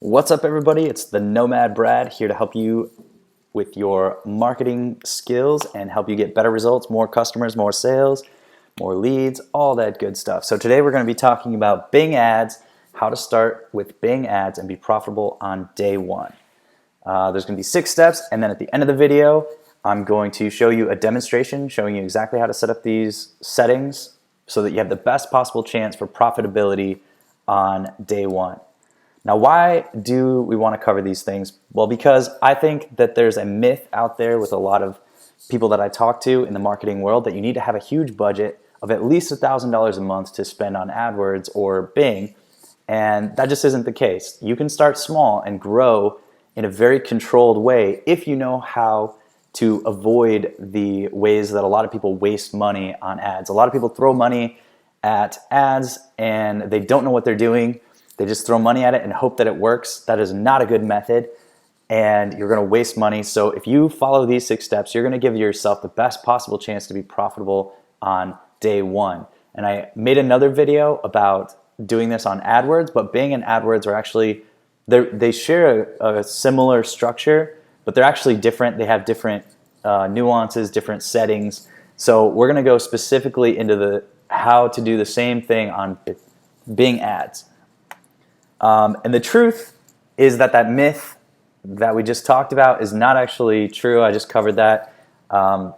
What's up, everybody? It's the Nomad Brad here to help you with your marketing skills and help you get better results, more customers, more sales, more leads, all that good stuff. So today we're going to be talking about Bing Ads, how to start with Bing Ads and be profitable on day one. There's going to be 6 steps, and then at the end of the video, I'm going to show you a demonstration showing you exactly how to set up these settings so that you have the best possible chance for profitability on day one. Now, why do we want to cover these things? Well, because I think that there's a myth out there with a lot of people that I talk to in the marketing world that you need to have a huge budget of at least $1,000 a month to spend on AdWords or Bing, and that just isn't the case. You can start small and grow in a very controlled way if you know how to avoid the ways that a lot of people waste money on ads. A lot of people throw money at ads and they don't know what they're doing. They just throw money at it and hope that it works. That is not a good method, and you're going to waste money. So if you follow these 6 steps, you're going to give yourself the best possible chance to be profitable on day one. And I made another video about doing this on AdWords, but Bing and AdWords are actually, they share a similar structure, but they're actually different. They have different nuances, different settings. So we're going to go specifically into how to do the same thing on Bing Ads. And the truth is that myth that we just talked about is not actually true. I just covered that. The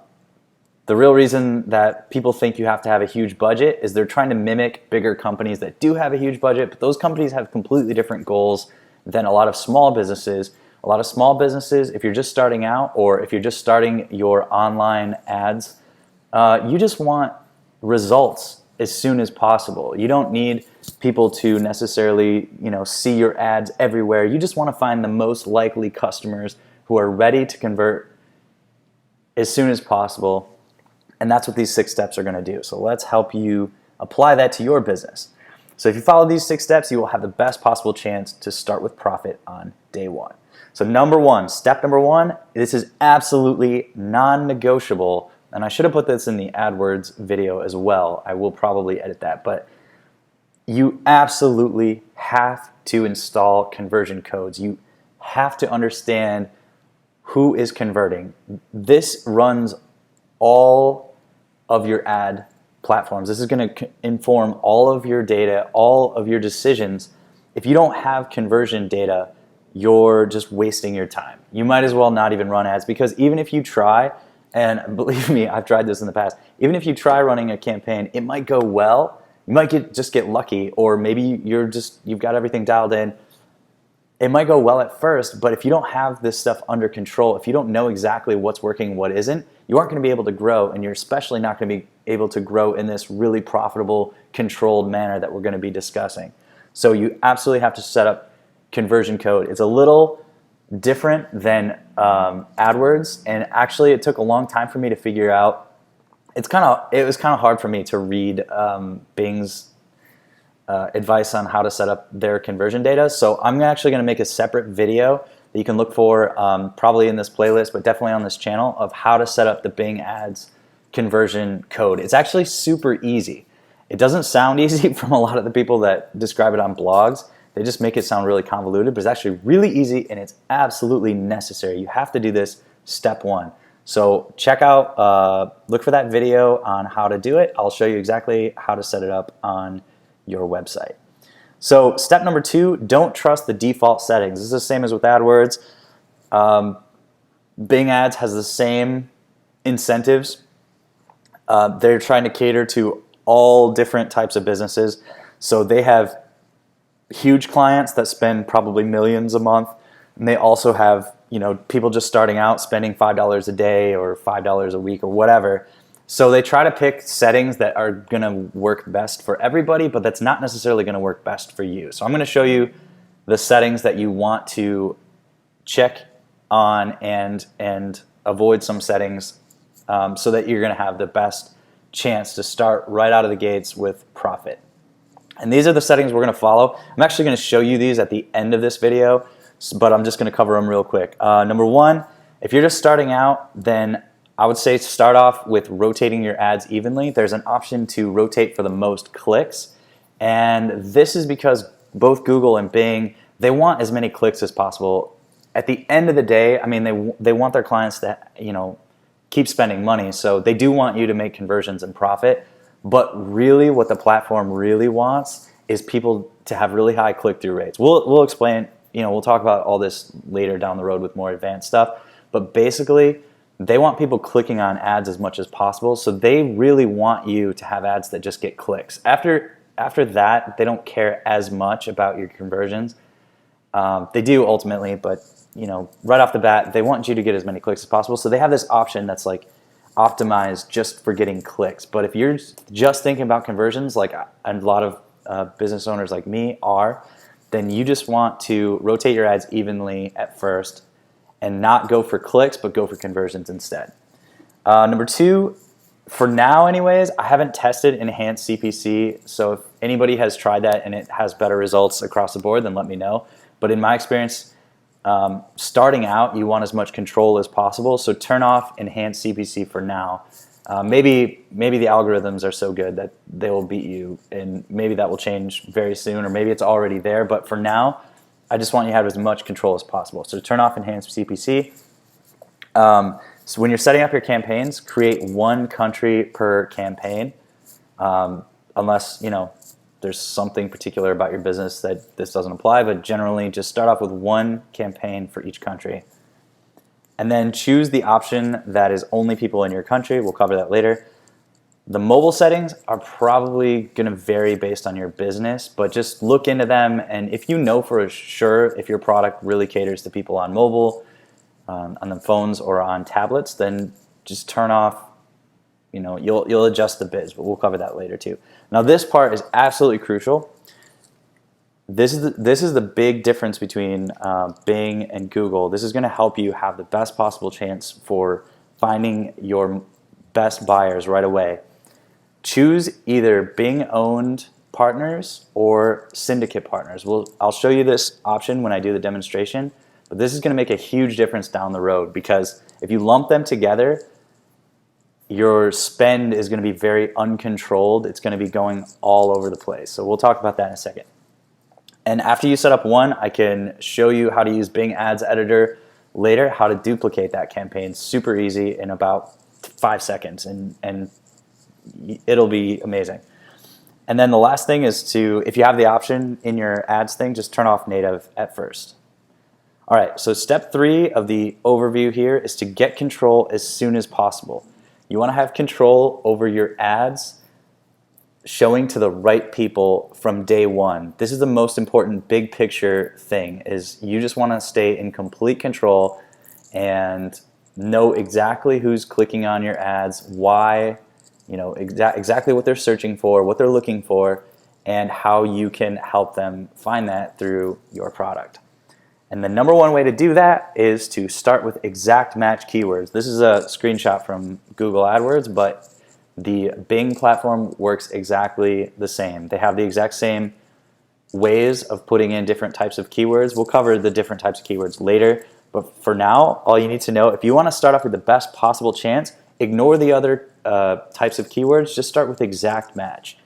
real reason that people think you have to have a huge budget is they're trying to mimic bigger companies that do have a huge budget, but those companies have completely different goals than a lot of small businesses. A lot of small businesses, if you're just starting out or if you're just starting your online ads, you just want results as soon as possible. You don't need people to necessarily, see your ads everywhere. You just want to find the most likely customers who are ready to convert as soon as possible. And that's what these 6 steps are going to do. So let's help you apply that to your business. So if you follow these 6 steps, you will have the best possible chance to start with profit on day one. So step number one, this is absolutely non-negotiable. And I should have put this in the AdWords video as well. I will probably edit that, but you absolutely have to install conversion codes. You have to understand who is converting. This runs all of your ad platforms. This is going to inform all of your data, all of your decisions. If you don't have conversion data, you're just wasting your time. You might as well not even run ads, because even if you try, and believe me, I've tried this in the past, even if you try running a campaign, it might go well. You might just get lucky, or maybe you've got everything dialed in. It might go well at first, but if you don't have this stuff under control, if you don't know exactly what's working, what isn't, you aren't going to be able to grow, and you're especially not going to be able to grow in this really profitable, controlled manner that we're going to be discussing. So you absolutely have to set up conversion code. It's a little different than AdWords, and actually it took a long time for me to figure out. It was kind of hard for me to read Bing's advice on how to set up their conversion data. So I'm actually going to make a separate video that you can look for probably in this playlist, but definitely on this channel, of how to set up the Bing Ads conversion code. It's actually super easy. It doesn't sound easy from a lot of the people that describe it on blogs. They just make it sound really convoluted, but it's actually really easy, and it's absolutely necessary. You have to do this step one. So check out, look for that video on how to do it. I'll show you exactly how to set it up on your website. So step number 2, don't trust the default settings. This is the same as with AdWords. Bing Ads has the same incentives. They're trying to cater to all different types of businesses. So they have huge clients that spend probably millions a month, and they also have people just starting out spending $5 a day or $5 a week or whatever. So they try to pick settings that are going to work best for everybody, but that's not necessarily going to work best for you. So I'm going to show you the settings that you want to check on and avoid some settings so that you're going to have the best chance to start right out of the gates with profit. And these are the settings we're going to follow. I'm actually going to show you these at the end of this video, but I'm just going to cover them real quick. Number 1, if you're just starting out, then I would say start off with rotating your ads evenly. There's an option to rotate for the most clicks, and this is because both Google and Bing they want as many clicks as possible. At the end of the day, I mean, they want their clients to, keep spending money. So they do want you to make conversions and profit. But really what the platform really wants is people to have really high click-through rates. We'll explain, we'll talk about all this later down the road with more advanced stuff. But basically, they want people clicking on ads as much as possible. So they really want you to have ads that just get clicks. After that, they don't care as much about your conversions. They do ultimately, but right off the bat, they want you to get as many clicks as possible. So they have this option that's like optimized just for getting clicks. But if you're just thinking about conversions, like a lot of business owners like me are, then you just want to rotate your ads evenly at first and not go for clicks, but go for conversions instead. Number two, for now anyways, I haven't tested enhanced CPC. So if anybody has tried that and it has better results across the board, then let me know. But in my experience, starting out, you want as much control as possible. So turn off enhanced CPC for now. Maybe the algorithms are so good that they will beat you, and maybe that will change very soon, or maybe it's already there. But for now, I just want you to have as much control as possible. So turn off enhanced CPC. So when you're setting up your campaigns, create one country per campaign, unless there's something particular about your business that this doesn't apply, but generally just start off with one campaign for each country. And then choose the option that is only people in your country. We'll cover that later. The mobile settings are probably going to vary based on your business, but just look into them. And if you know for sure if your product really caters to people on mobile, on the phones or on tablets, then just turn off. You'll adjust the bids, but we'll cover that later too. Now this part is absolutely crucial. This is the big difference between Bing and Google. This is going to help you have the best possible chance for finding your best buyers right away. Choose either Bing-owned partners or syndicate partners. I'll show you this option when I do the demonstration, but this is going to make a huge difference down the road, because if you lump them together, your spend is going to be very uncontrolled. It's going to be going all over the place. So we'll talk about that in a second. And after you set up one, I can show you how to use Bing Ads Editor later, how to duplicate that campaign. Super easy in about 5 seconds, and it'll be amazing. And then the last thing is if you have the option in your ads thing, just turn off native at first. All right, so step 3 of the overview here is to get control as soon as possible. You want to have control over your ads showing to the right people from day one. This is the most important big picture thing, is you just want to stay in complete control and know exactly who's clicking on your ads, why, exactly what they're searching for, what they're looking for, and how you can help them find that through your product. And the number one way to do that is to start with exact match keywords. This is a screenshot from Google AdWords, but the Bing platform works exactly the same. They have the exact same ways of putting in different types of keywords. We'll cover the different types of keywords later, but for now, all you need to know, if you want to start off with the best possible chance, ignore the other types of keywords, just start with exact match.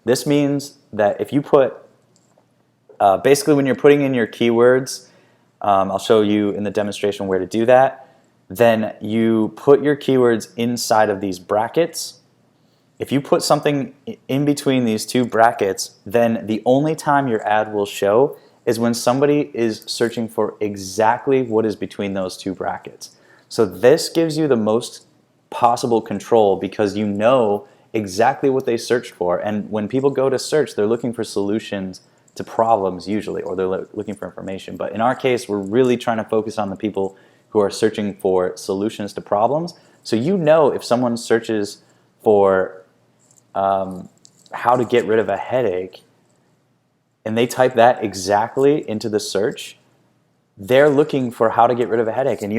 This means that if you put, basically when you're putting in your keywords, I'll show you in the demonstration where to do that, then you put your keywords inside of these brackets. If you put something in between these two brackets, then the only time your ad will show is when somebody is searching for exactly what is between those two brackets. So this gives you the most possible control, because you know exactly what they searched for. And when people go to search, they're looking for solutions to problems usually, or they're looking for information. But in our case, we're really trying to focus on the people who are searching for solutions to problems. So if someone searches for how to get rid of a headache, and they type that exactly into the search, they're looking for how to get rid of a headache. And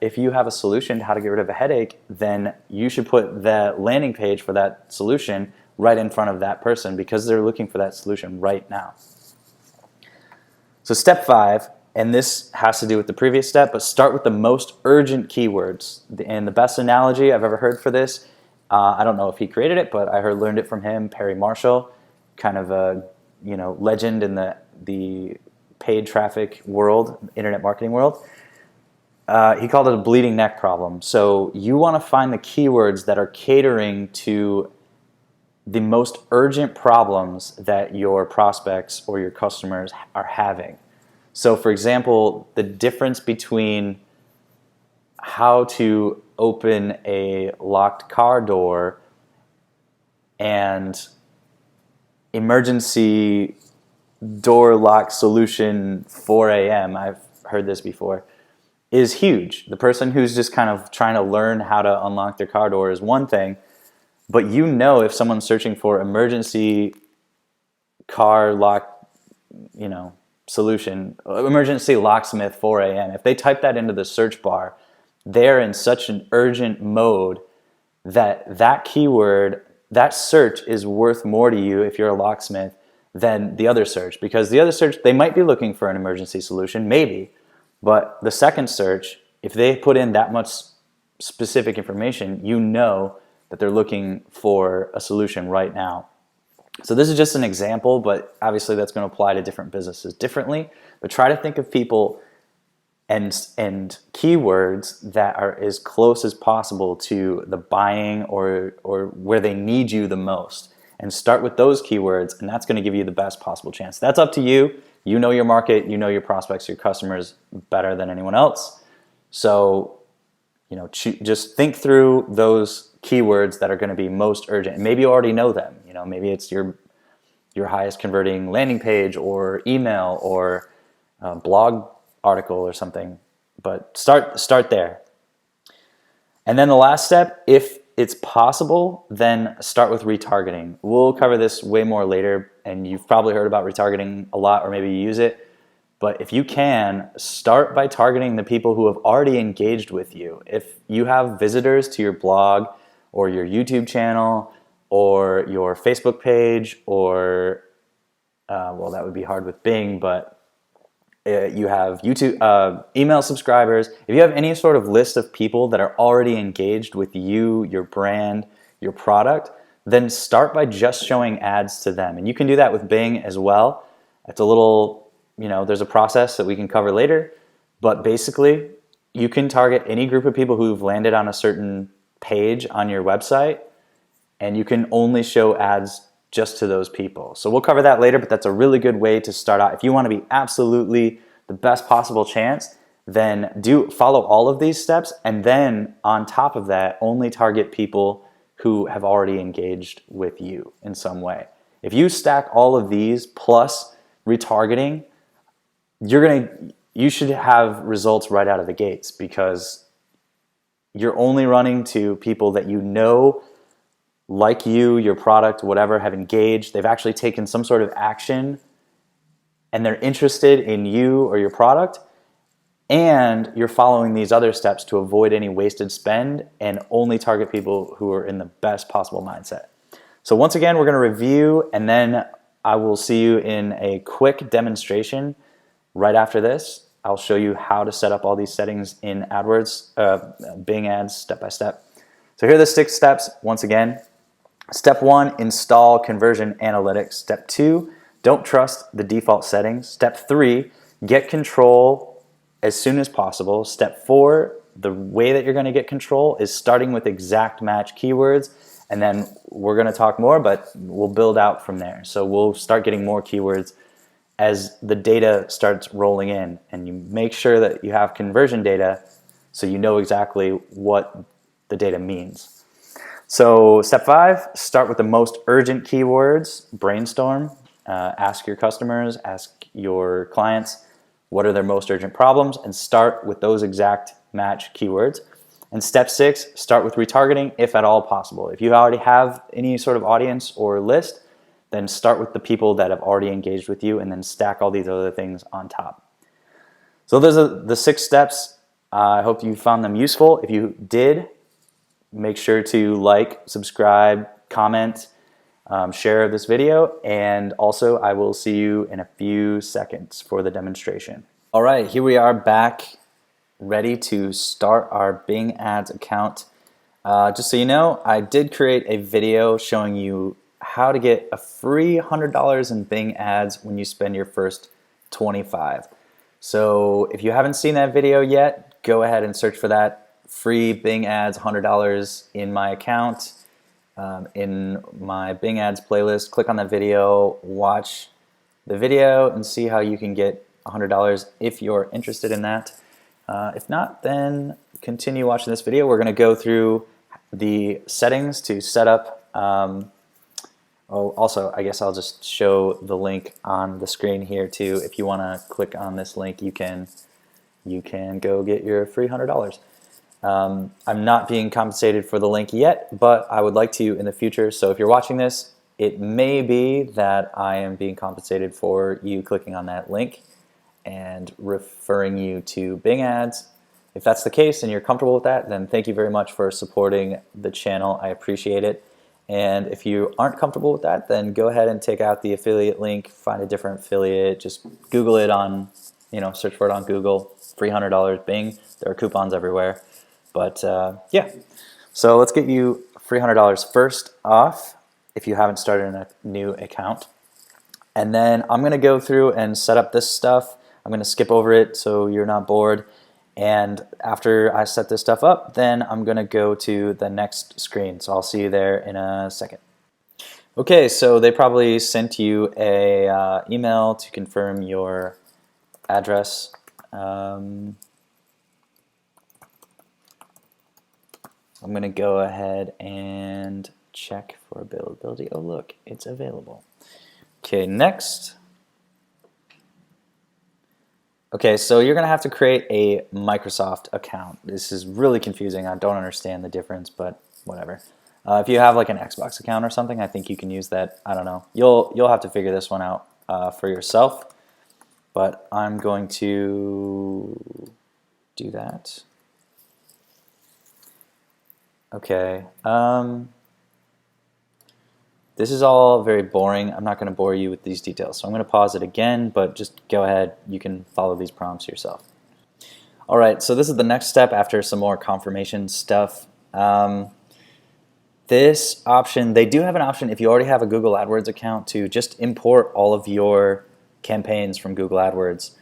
if you have a solution to how to get rid of a headache, then you should put the landing page for that solution right in front of that person, because they're looking for that solution right now. So step 5, and this has to do with the previous step, but start with the most urgent keywords. And the best analogy I've ever heard for this, I don't know if he created it, but I learned it from him, Perry Marshall, kind of a legend in the paid traffic world, internet marketing world. He called it a bleeding neck problem. So you want to find the keywords that are catering to the most urgent problems that your prospects or your customers are having. So for example, the difference between how to open a locked car door and emergency door lock solution 4 a.m., I've heard this before, is huge. The person who's just kind of trying to learn how to unlock their car door is one thing, but you know if someone's searching for emergency car lock, solution, emergency locksmith 4 a.m., if they type that into the search bar, they're in such an urgent mode that that keyword, that search is worth more to you if you're a locksmith than the other search. Because the other search, they might be looking for an emergency solution, maybe, but the second search, if they put in that much specific information, you know that they're looking for a solution right now. So this is just an example, but obviously that's going to apply to different businesses differently. But try to think of people and keywords that are as close as possible to the buying or where they need you the most. And start with those keywords, and that's going to give you the best possible chance. That's up to you. You know your market, you know your prospects, your customers better than anyone else. So, just think through those keywords that are going to be most urgent. And maybe you already know them. Maybe it's your highest converting landing page or email or blog article or something. But start there. And then the last step, if it's possible, then start with retargeting. We'll cover this way more later, and you've probably heard about retargeting a lot, or maybe you use it. But if you can, start by targeting the people who have already engaged with you. If you have visitors to your blog or your YouTube channel or your Facebook page, or well, that would be hard with Bing, but you have YouTube email subscribers. If you have any sort of list of people that are already engaged with you, your brand, your product, then start by just showing ads to them. And you can do that with Bing as well. It's a little, there's a process that we can cover later, but basically you can target any group of people who've landed on a certain page on your website, and you can only show ads just to those people. So we'll cover that later, but that's a really good way to start out. If you want to be absolutely the best possible chance, then follow all of these steps, and then on top of that, only target people who have already engaged with you in some way. If you stack all of these plus retargeting, you should have results right out of the gates, because you're only running to people that you know, like you, your product, whatever, have engaged. They've actually taken some sort of action, and they're interested in you or your product, and you're following these other steps to avoid any wasted spend and only target people who are in the best possible mindset. So once again, we're going to review, and then I will see you in a quick demonstration right after this. I'll show you how to set up all these settings in AdWords, Bing Ads, step by step. So here are the 6 steps once again. Step 1, install conversion analytics. Step 2, don't trust the default settings. Step 3, get control as soon as possible. Step 4, the way that you're going to get control is starting with exact match keywords, and then we're going to talk more, but we'll build out from there. So we'll start getting more keywords as the data starts rolling in, and you make sure that you have conversion data so you know exactly what the data means. So step 5, start with the most urgent keywords, brainstorm, ask your customers, ask your clients what are their most urgent problems, and start with those exact match keywords. And step 6, start with retargeting if at all possible. If you already have any sort of audience or list, then start with the people that have already engaged with you, and then stack all these other things on top. So those are the 6 steps. I hope you found them useful. If you did, make sure to like, subscribe, comment, share this video, and also I will see you in a few seconds for the demonstration. All right, here we are back, ready to start our Bing Ads account. Just so you know, I did create a video showing you how to get a free $100 in Bing Ads when you spend your first 25. So if you haven't seen that video yet, go ahead and search for that. Free Bing Ads, $100 in my account, in my Bing Ads playlist. Click on that video, watch the video, and see how you can get $100 if you're interested in that. If not, then continue watching this video. We're going to go through the settings to set up. Also, I guess I'll just show the link on the screen here too. If you want to click on this link, you can go get your free $100. I'm not being compensated for the link yet, but I would like to in the future. So if you're watching this, it may be that I am being compensated for you clicking on that link and referring you to Bing Ads. If that's the case and you're comfortable with that, then thank you very much for supporting the channel. I appreciate it. And if you aren't comfortable with that, then go ahead and take out the affiliate link, find a different affiliate, just Google it on, search for it on Google, free $100 Bing. There are coupons everywhere. But yeah, so let's get you free $100 first off if you haven't started a new account. And then I'm going to go through and set up this stuff. I'm going to skip over it so you're not bored. And after I set this stuff up, then I'm going to go to the next screen. So I'll see you there in a second. Okay, so they probably sent you a email to confirm your address. I'm going to go ahead and check for availability. Oh, look, it's available. Okay, next. Okay, so you're going to have to create a Microsoft account. This is really confusing. I don't understand the difference, but whatever. If you have like an Xbox account or something, I think you can use that. I don't know. You'll have to figure this one out for yourself. But I'm going to do that. Okay. This is all very boring. I'm not going to bore you with these details. So I'm going to pause it again, but just go ahead. You can follow these prompts yourself. All right, so this is the next step after some more confirmation stuff. This option, they do have an option if you already have a Google AdWords account to just import all of your campaigns from Google AdWords.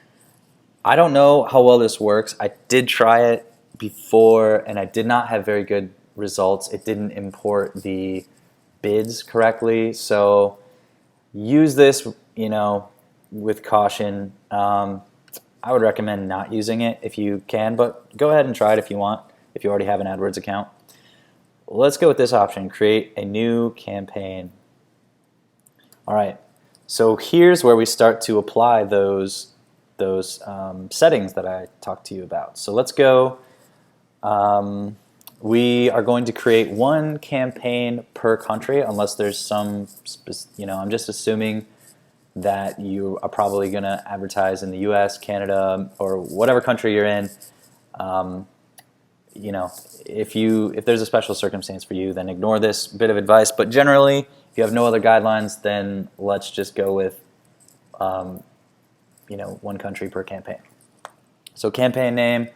I don't know how well this works. I did try it before and I did not have very good results. It didn't import the bids correctly, so use this, with caution. I would recommend not using it if you can, but go ahead and try it if you want, if you already have an AdWords account. Let's go with this option, create a new campaign. All right, so here's where we start to apply those settings that I talked to you about. So let's go. We are going to create one campaign per country unless there's some, I'm just assuming that you are probably going to advertise in the US, Canada, or whatever country you're in. If there's a special circumstance for you, then ignore this bit of advice. But generally, if you have no other guidelines, then let's just go with, one country per campaign. So campaign name.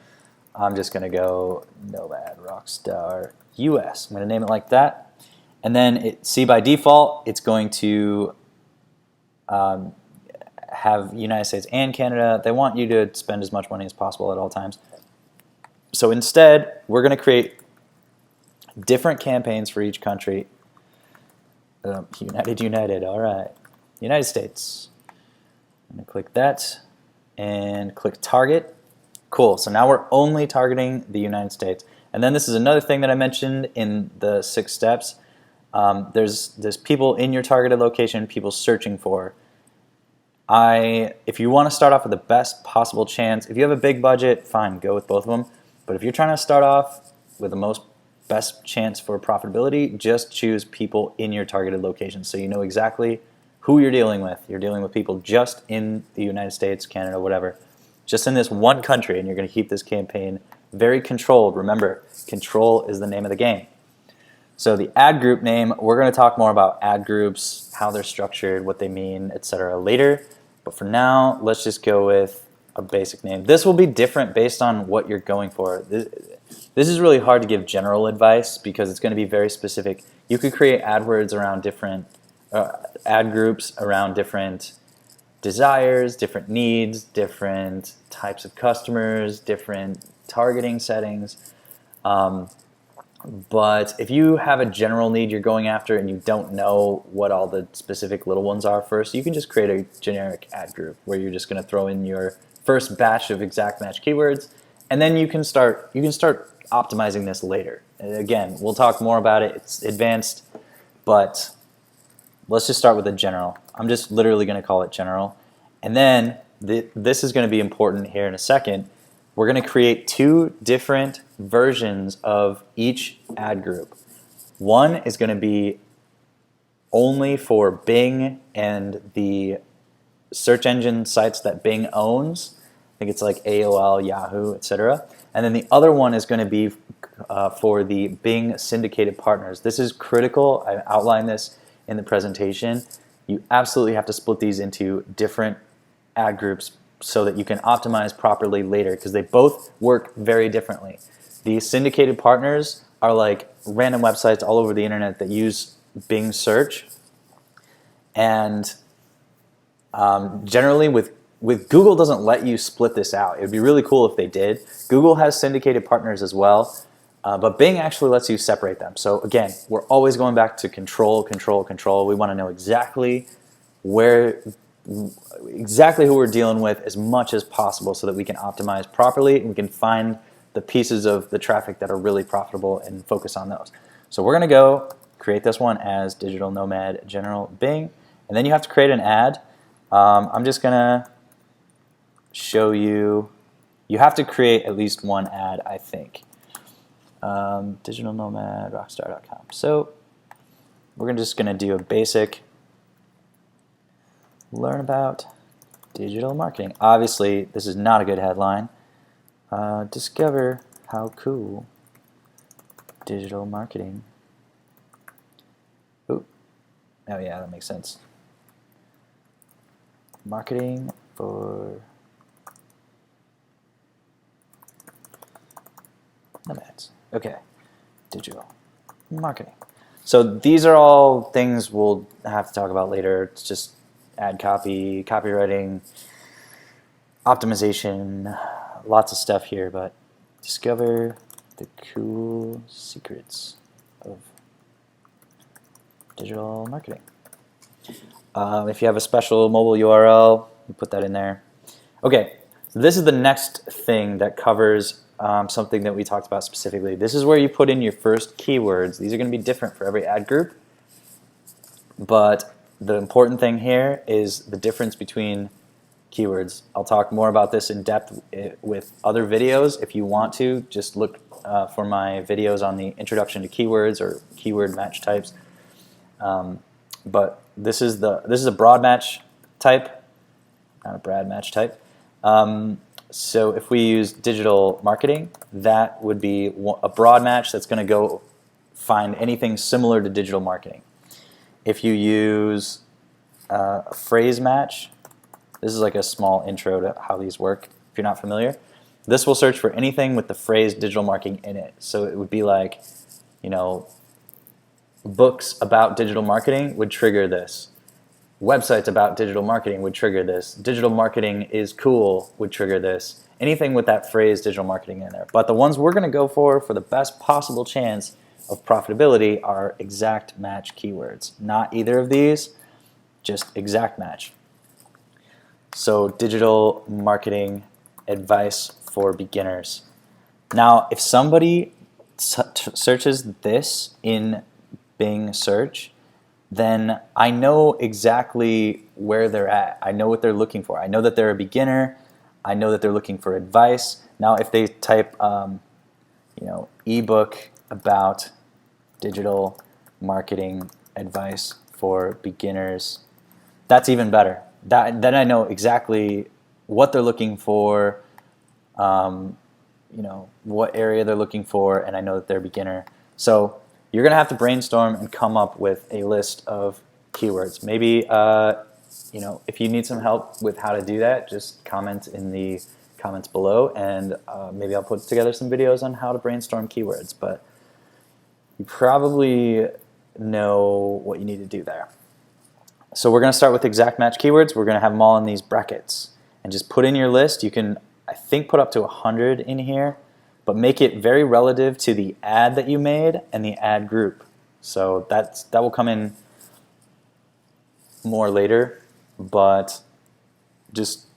I'm just going to go Nomad Rockstar US. I'm going to name it like that. And then see by default, it's going to have United States and Canada. They want you to spend as much money as possible at all times. So instead, we're going to create different campaigns for each country. United, all right. United States. I'm going to click that and click target. Cool, so now we're only targeting the United States. And then this is another thing that I mentioned in the 6 steps. There's people in your targeted location, people searching for. If you want to start off with the best possible chance, if you have a big budget, fine, go with both of them. But if you're trying to start off with the best chance for profitability, just choose people in your targeted location so you know exactly who you're dealing with. You're dealing with people just in the United States, Canada, whatever. Just in this one country, and you're going to keep this campaign very controlled. Remember, control is the name of the game. So the ad group name, we're going to talk more about ad groups, how they're structured, what they mean, etc. later. But for now, let's just go with a basic name. This will be different based on what you're going for. This is really hard to give general advice because it's going to be very specific. You could create AdWords around different ad groups around different desires, different needs, different types of customers, different targeting settings. But if you have a general need you're going after and you don't know what all the specific little ones are first, you can just create a generic ad group where you're just going to throw in your first batch of exact match keywords, and then you can start optimizing this later. And again, we'll talk more about it. It's advanced, but let's just start with a general. I'm just literally going to call it general. And then this is going to be important here in a second. We're going to create two different versions of each ad group. One is going to be only for Bing and the search engine sites that Bing owns. I think it's like AOL, Yahoo, etc. And then the other one is going to be for the Bing syndicated partners. This is critical. I outlined this in the presentation. You absolutely have to split these into different ad groups so that you can optimize properly later, because they both work very differently. The syndicated partners are like random websites all over the internet that use Bing search, and generally with Google doesn't let you split this out. It would be really cool if they did. Google has syndicated partners as well, but Bing actually lets you separate them. So again, we're always going back to control, control, control. We want to know exactly who we're dealing with as much as possible so that we can optimize properly and we can find the pieces of the traffic that are really profitable and focus on those. So we're going to go create this one as Digital Nomad General Bing, and then you have to create an ad. I'm just going to show you. You have to create at least one ad, I think. Digital Nomad Rockstar.com. So we're just going to do a basic learn about digital marketing. Obviously, this is not a good headline. Discover how cool digital marketing. Ooh. Oh yeah, that makes sense. Marketing for nomads. Okay, digital marketing. So these are all things we'll have to talk about later. It's just ad copy, copywriting, optimization, lots of stuff here, but discover the cool secrets of digital marketing. If you have a special mobile URL, you put that in there. Okay, so this is the next thing that covers something that we talked about specifically. This is where you put in your first keywords. These are going to be different for every ad group, but the important thing here is the difference between keywords. I'll talk more about this in depth with other videos. If you want to, just look for my videos on the introduction to keywords or keyword match types. But this is a broad match type, not a Brad match type. So if we use digital marketing, that would be a broad match that's going to go find anything similar to digital marketing. If you use a phrase match, this is like a small intro to how these work if you're not familiar. This will search for anything with the phrase digital marketing in it. So it would be like, you know, books about digital marketing would trigger this. Websites about digital marketing would trigger this. Digital marketing is cool would trigger this. Anything with that phrase digital marketing in there. But the ones we're going to go for the best possible chance of profitability are exact match keywords. Not either of these, just exact match. So digital marketing advice for beginners. Now, if somebody searches this in Bing search, then I know exactly where they're at. I know what they're looking for. I know that they're a beginner. I know that they're looking for advice. Now, if they type, ebook about digital marketing advice for beginners, that's even better. Then I know exactly what they're looking for, what area they're looking for, and I know that they're a beginner. So you're going to have to brainstorm and come up with a list of keywords. Maybe, if you need some help with how to do that, just comment in the comments below, and maybe I'll put together some videos on how to brainstorm keywords. But you probably know what you need to do there. So we're going to start with exact match keywords. We're going to have them all in these brackets. And just put in your list. You can, I think, put up to 100 in here, but make it very relative to the ad that you made and the ad group. So that will come in more later, but just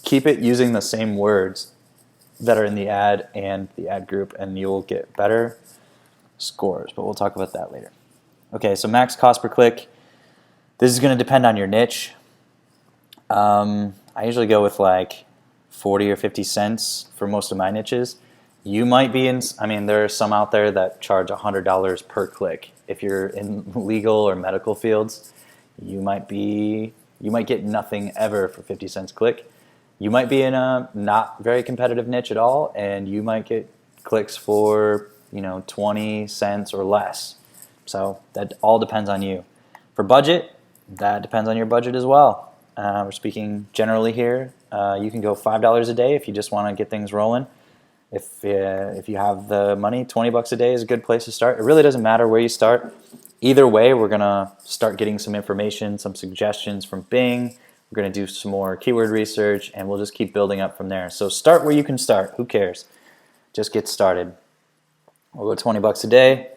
keep it using the same words that are in the ad and the ad group, and you'll get better scores, but we'll talk about that later. Okay, so max cost per click. This is going to depend on your niche. I usually go with like 40 or 50 cents for most of my niches. You might be in, I mean, there are some out there that charge $100 per click. If you're in legal or medical fields, you might get nothing ever for 50 cents click. You might be in a not very competitive niche at all, and you might get clicks for 20 cents or less. So that all depends on you. For budget, that depends on your budget as well. We're speaking generally here. You can go $5 a day if you just want to get things rolling. If you have the money, 20 bucks a day is a good place to start. It really doesn't matter where you start. Either way, we're going to start getting some information, some suggestions from Bing. We're going to do some more keyword research, and we'll just keep building up from there. So start where you can start. Who cares? Just get started. We'll go 20 bucks a day.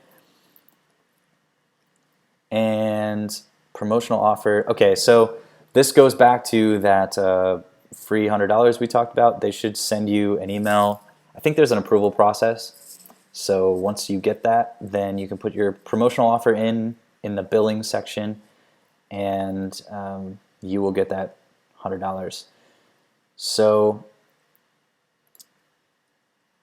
And promotional offer. Okay, so this goes back to that free $100 we talked about. They should send you an email. I think there's an approval process. So once you get that, then you can put your promotional offer in the billing section, and you will get that $100. So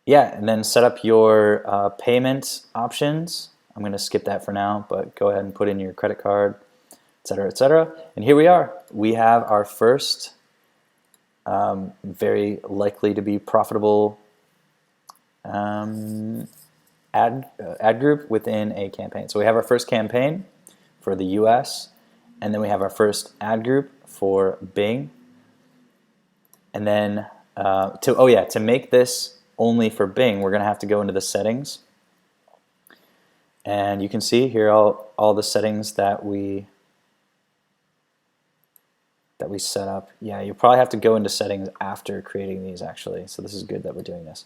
yeah, and then set up your payment options. I'm going to skip that for now, but go ahead and put in your credit card, etc., etc. And here we are. We have our first very likely to be profitable ad group within a campaign. So we have our first campaign for the US, and then we have our first ad group for Bing. And then to make this only for Bing, we're going to have to go into the settings. And you can see here all the settings that we set up. Yeah, you probably have to go into settings after creating these actually. So this is good that we're doing this.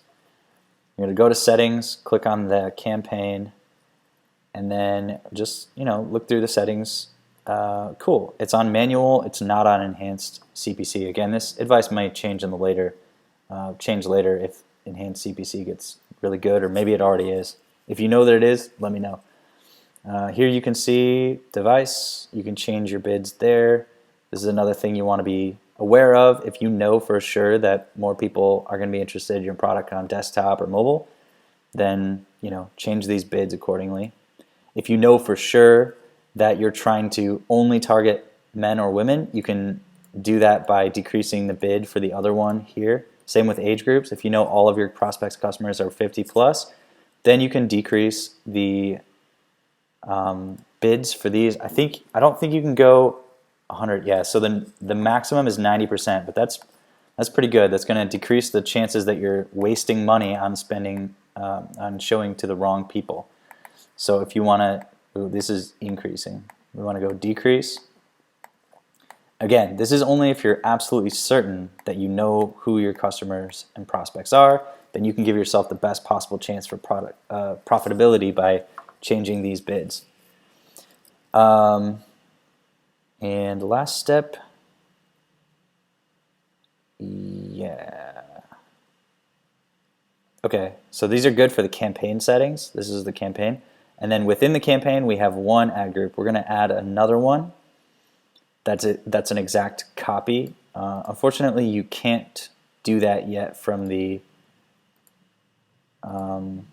You're going to go to settings, click on the campaign, and then just look through the settings. Cool. It's on manual. It's not on enhanced CPC. Again, this advice might change in the later if enhanced CPC gets really good, or maybe it already is. If you know that it is, let me know. Here you can see device. You can change your bids there. This is another thing you want to be aware of. If you know for sure that more people are going to be interested in your product on desktop or mobile, then change these bids accordingly. If you know for sure that you're trying to only target men or women, you can do that by decreasing the bid for the other one here. Same with age groups. If you know all of your prospects customers are 50 plus, then you can decrease the bids for these. I don't think you can go 100. Yeah, so then the maximum is 90%, but that's pretty good. That's going to decrease the chances that you're wasting money on spending on showing to the wrong people. So if you want to, this is increasing. We want to go decrease. Again, this is only if you're absolutely certain that you know who your customers and prospects are. Then you can give yourself the best possible chance for profitability by changing these bids. And the last step, yeah. Okay, so these are good for the campaign settings. This is the campaign. And then within the campaign, we have one ad group. We're going to add another one. That's an exact copy. Unfortunately, you can't do that yet from the web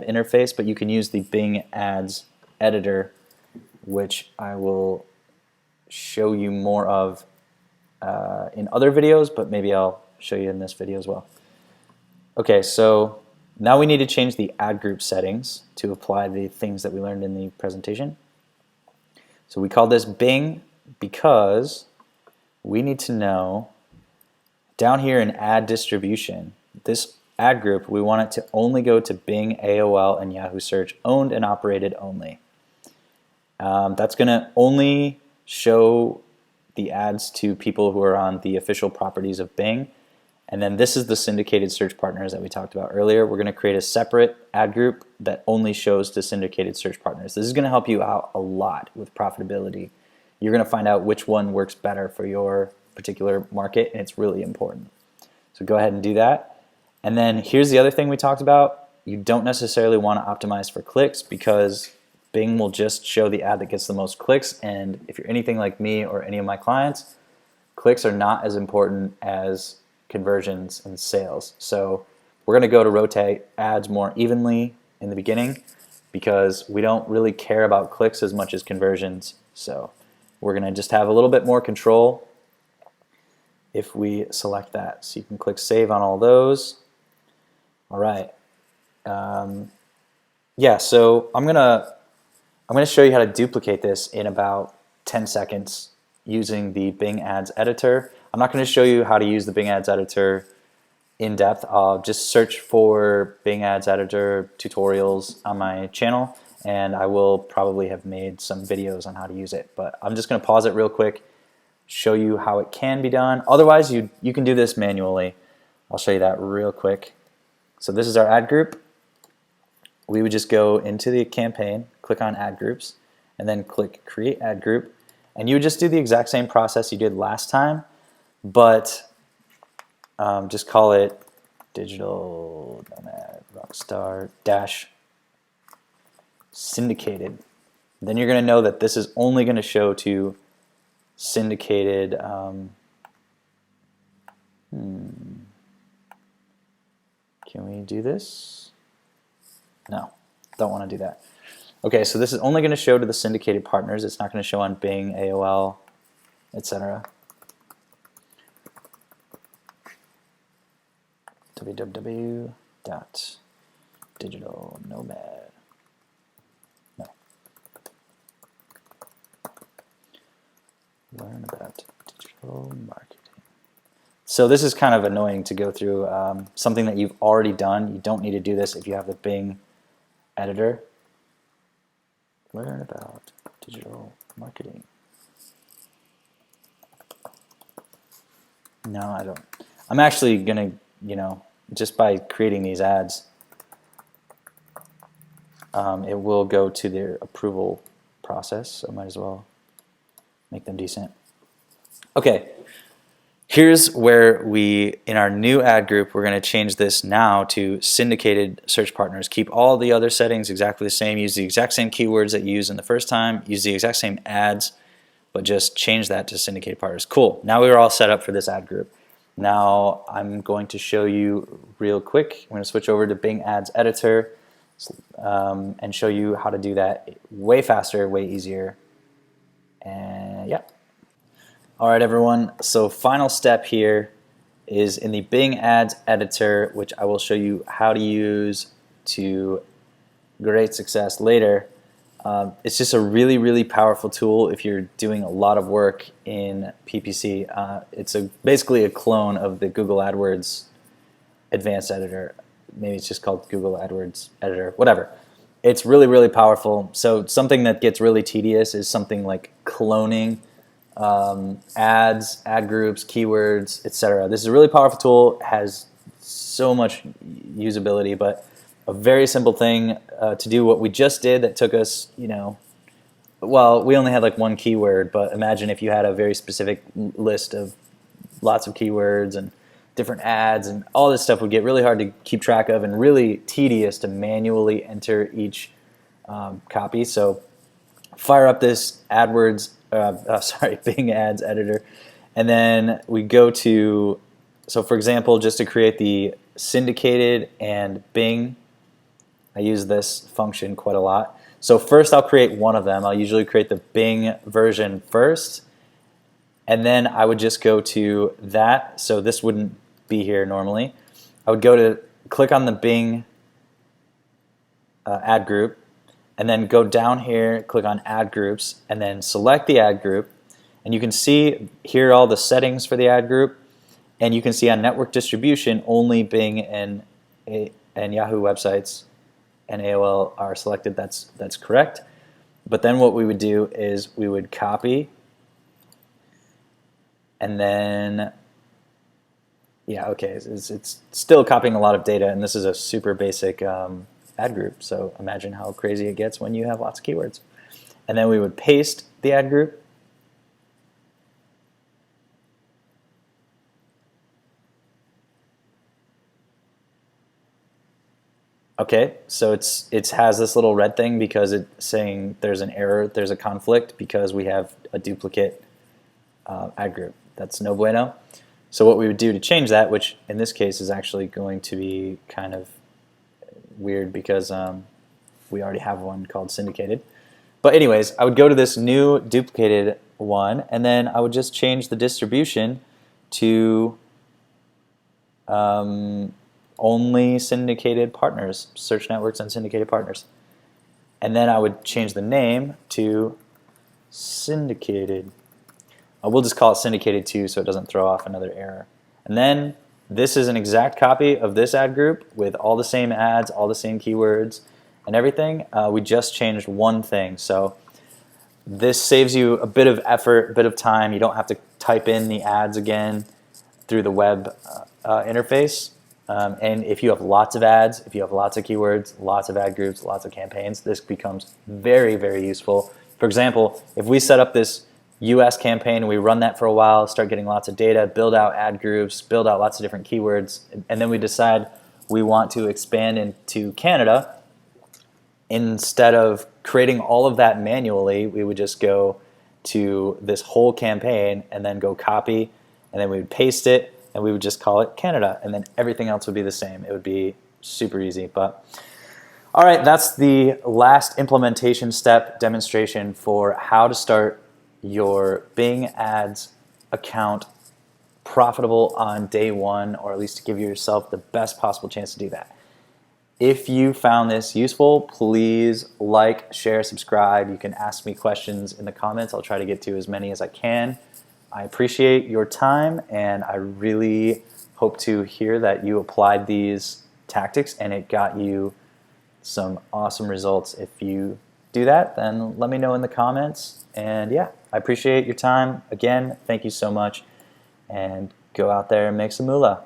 interface, but you can use the Bing Ads editor, which I will show you more of in other videos, but maybe I'll show you in this video as well. Okay, so now we need to change the ad group settings to apply the things that we learned in the presentation. So we call this Bing because we need to know down here in ad distribution, this ad group, we want it to only go to Bing, AOL, and Yahoo Search, owned and operated only. That's going to only show the ads to people who are on the official properties of Bing. And then this is the syndicated search partners that we talked about earlier. We're going to create a separate ad group that only shows to syndicated search partners. This is going to help you out a lot with profitability. You're going to find out which one works better for your particular market, and it's really important. So go ahead and do that. And then here's the other thing we talked about. You don't necessarily want to optimize for clicks because Bing will just show the ad that gets the most clicks, and if you're anything like me or any of my clients, clicks are not as important as conversions and sales. So we're going to go to rotate ads more evenly in the beginning because we don't really care about clicks as much as conversions. So we're going to just have a little bit more control if we select that. So you can click save on all those. All right. Yeah, so I'm gonna show you how to duplicate this in about 10 seconds using the Bing Ads Editor. I'm not going to show you how to use the Bing Ads Editor in depth. I'll just search for Bing Ads Editor tutorials on my channel, and I will probably have made some videos on how to use it. But I'm just going to pause it real quick, show you how it can be done. Otherwise, you can do this manually. I'll show you that real quick. So this is our ad group. We would just go into the campaign, click on ad groups, and then click create ad group. And you would just do the exact same process you did last time, but just call it Digital Nomad Rockstar dash Syndicated. Then you're going to know that this is only going to show to syndicated. Can we do this? No, don't want to do that. Okay, so this is only going to show to the syndicated partners. It's not going to show on Bing, AOL, etc. www.digitalnomad. No. Learn about digital marketing. So this is kind of annoying to go through something that you've already done. You don't need to do this if you have the Bing editor. Learn about digital marketing. No, I don't. I'm actually going to, just by creating these ads, it will go to their approval process, so I might as well make them decent. Okay, here's where in our new ad group, we're going to change this now to syndicated search partners. Keep all the other settings exactly the same, use the exact same keywords that you used in the first time, use the exact same ads, but just change that to syndicated partners. Cool, now we're all set up for this ad group. Now I'm going to show you real quick. I'm going to switch over to Bing Ads Editor and show you how to do that way faster, way easier. And yeah. All right, everyone. So final step here is in the Bing Ads Editor, which I will show you how to use to great success later. It's just a really, really powerful tool if you're doing a lot of work in PPC. It's basically a clone of the Google AdWords Advanced Editor. Maybe it's just called Google AdWords Editor, whatever. It's really, really powerful. So something that gets really tedious is something like cloning ads, ad groups, keywords, etc. This is a really powerful tool. It has so much usability, but a very simple thing to do what we just did that took us, well, we only had like one keyword, but imagine if you had a very specific list of lots of keywords and different ads, and all this stuff would get really hard to keep track of and really tedious to manually enter each copy. So fire up this Bing Ads Editor, and then we go to, so for example, just to create the syndicated and Bing, I use this function quite a lot. So first I'll create one of them. I'll usually create the Bing version first, and then I would just go to that. So this wouldn't be here normally. I would go to click on the Bing ad group, and then go down here, click on ad groups, and then select the ad group. And you can see here all the settings for the ad group, and you can see on network distribution only Bing and and Yahoo websites and AOL are selected, that's correct. But then what we would do is we would copy, and then, yeah, okay, it's still copying a lot of data, and this is a super basic ad group, so imagine how crazy it gets when you have lots of keywords. And then we would paste the ad group, okay, so it has this little red thing because it's saying there's an error, there's a conflict because we have a duplicate ad group. That's no bueno. So what we would do to change that, which in this case is actually going to be kind of weird because we already have one called Syndicated. But anyways, I would go to this new duplicated one, and then I would just change the distribution to only syndicated partners, search networks and syndicated partners. And then I would change the name to Syndicated. We'll just call it Syndicated 2 so it doesn't throw off another error. And then this is an exact copy of this ad group with all the same ads, all the same keywords, and everything. We just changed one thing. So this saves you a bit of effort, a bit of time. You don't have to type in the ads again through the web interface. And if you have lots of ads, if you have lots of keywords, lots of ad groups, lots of campaigns, this becomes very, very useful. For example, if we set up this US campaign, we run that for a while, start getting lots of data, build out ad groups, build out lots of different keywords, and then we decide we want to expand into Canada, instead of creating all of that manually, we would just go to this whole campaign and then go copy, and then we would paste it, and we would just call it Canada, and then everything else would be the same. It would be super easy. But all right, that's the last implementation step demonstration for how to start your Bing Ads account profitable on day one, or at least to give yourself the best possible chance to do that. If you found this useful, please like, share, subscribe. You can ask me questions in the comments. I'll try to get to as many as I can. I appreciate your time, and I really hope to hear that you applied these tactics and it got you some awesome results. If you do that, then let me know in the comments. And yeah, I appreciate your time. Again, thank you so much, and go out there and make some moolah.